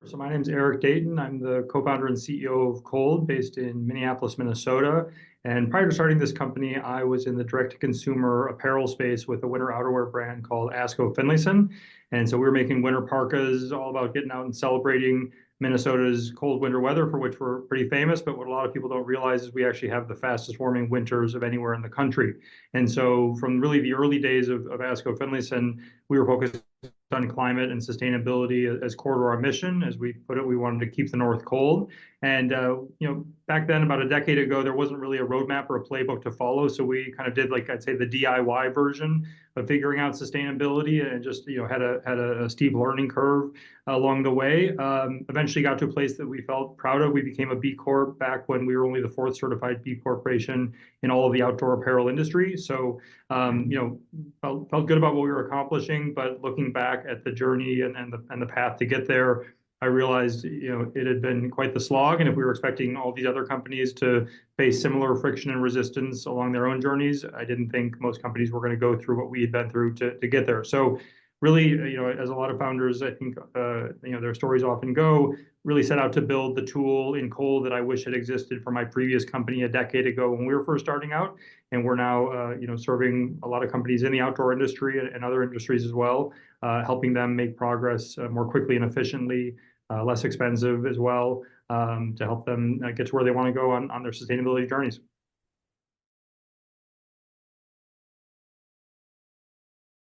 So my name is Eric Dayton. I'm the co-founder and CEO of Cold, based in Minneapolis, Minnesota. And prior to starting this company, I was in the direct-to-consumer apparel space with a winter outerwear brand called Asco Finlayson. And so we were making winter parkas, all about getting out and celebrating Minnesota's cold winter weather, for which we're pretty famous. But what a lot of people don't realize is we actually have the fastest warming winters of anywhere in the country. And so from really the early days of Asco Finlayson, we were focused on climate and sustainability as core to our mission. As we put it, we wanted to keep the North cold. And back then, about a decade ago, there wasn't really a roadmap or a playbook to follow. So we kind of did, like, I'd say, the DIY version of figuring out sustainability, and just had a steep learning curve along the way. Eventually got to a place that we felt proud of. We became a B Corp back when we were only the fourth certified B Corporation in all of the outdoor apparel industry. So felt good about what we were accomplishing, but looking back at the journey and the path to get there, I realized it had been quite the slog. And if we were expecting all these other companies to face similar friction and resistance along their own journeys, I didn't think most companies were going to go through what we had been through to get there. So really, as a lot of founders, I think, their stories often go, really set out to build the tool in Cold that I wish had existed for my previous company a decade ago when we were first starting out. And we're now, serving a lot of companies in the outdoor industry and other industries as well, helping them make progress more quickly and efficiently, less expensive as well, to help them get to where they want to go on their sustainability journeys.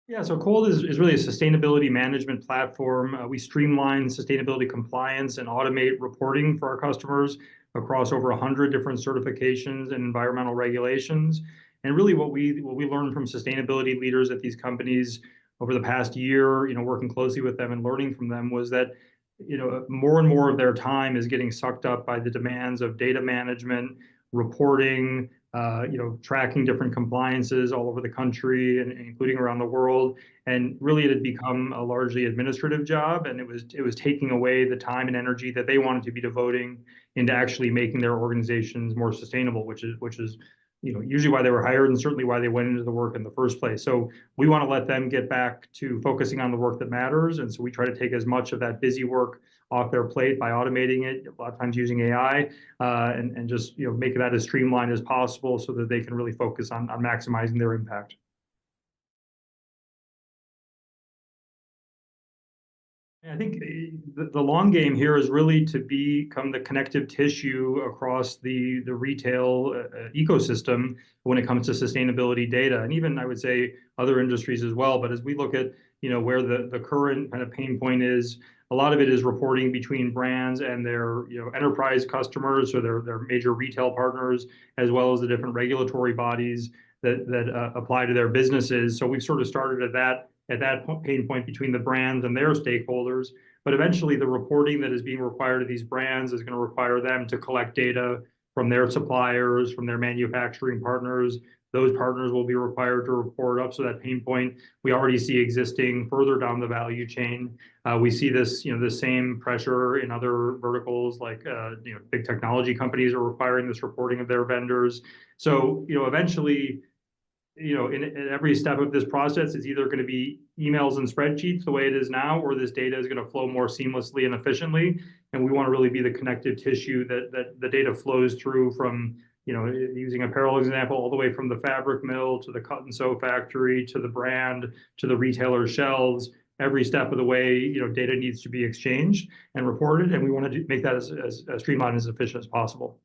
Yeah, so Cold is really a sustainability management platform. We streamline sustainability compliance and automate reporting for our customers across over 100 different certifications and environmental regulations. And really what we learned from sustainability leaders at these companies over the past year, working closely with them and learning from them, was that more and more of their time is getting sucked up by the demands of data management, reporting, tracking different compliances all over the country and including around the world. And really, it had become a largely administrative job, and it was taking away the time and energy that they wanted to be devoting into actually making their organizations more sustainable, which is usually why they were hired and certainly why they went into the work in the first place. So we want to let them get back to focusing on the work that matters. And so we try to take as much of that busy work off their plate by automating it, a lot of times using AI, and just make that as streamlined as possible so that they can really focus on maximizing their impact. I think the long game here is really to become the connective tissue across the retail ecosystem when it comes to sustainability data, and even I would say other industries as well. But as we look at where the current kind of pain point is, a lot of it is reporting between brands and their enterprise customers or their major retail partners, as well as the different regulatory bodies that apply to their businesses. So we've sort of started at that pain point between the brands and their stakeholders. But eventually, the reporting that is being required of these brands is going to require them to collect data from their suppliers, from their manufacturing partners. Those partners will be required to report up. So that pain point we already see existing further down the value chain. We see this, the same pressure in other verticals, like big technology companies are requiring this reporting of their vendors. So eventually, in every step of this process, it's either going to be emails and spreadsheets the way it is now, or this data is going to flow more seamlessly and efficiently. And we want to really be the connective tissue that the data flows through from, using apparel example, all the way from the fabric mill to the cut and sew factory to the brand to the retailer shelves. Every step of the way, data needs to be exchanged and reported, and we want to make that as streamlined and as efficient as possible.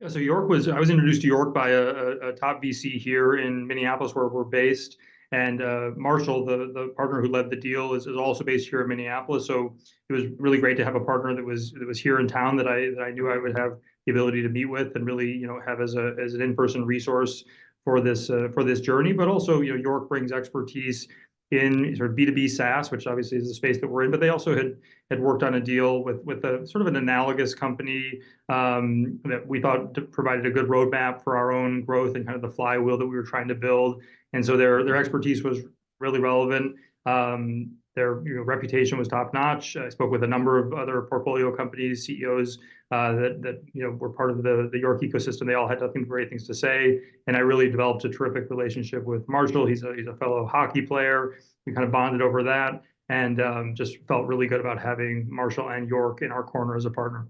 Yeah, so I was introduced to York by a top VC here in Minneapolis, where we're based. And Marshall, the partner who led the deal, is also based here in Minneapolis. So it was really great to have a partner that was here in town that I knew I would have the ability to meet with and really have as an in-person resource for this journey. But also, York brings expertise in sort of B2B SaaS, which obviously is the space that we're in. But they also had worked on a deal with a sort of an analogous company that we thought provided a good roadmap for our own growth and kind of the flywheel that we were trying to build. And so their expertise was really relevant. Their reputation was top notch. I spoke with a number of other portfolio companies, CEOs that were part of the York ecosystem. They all had nothing but great things to say, and I really developed a terrific relationship with Marshall. He's a fellow hockey player. We kind of bonded over that, and just felt really good about having Marshall and York in our corner as a partner.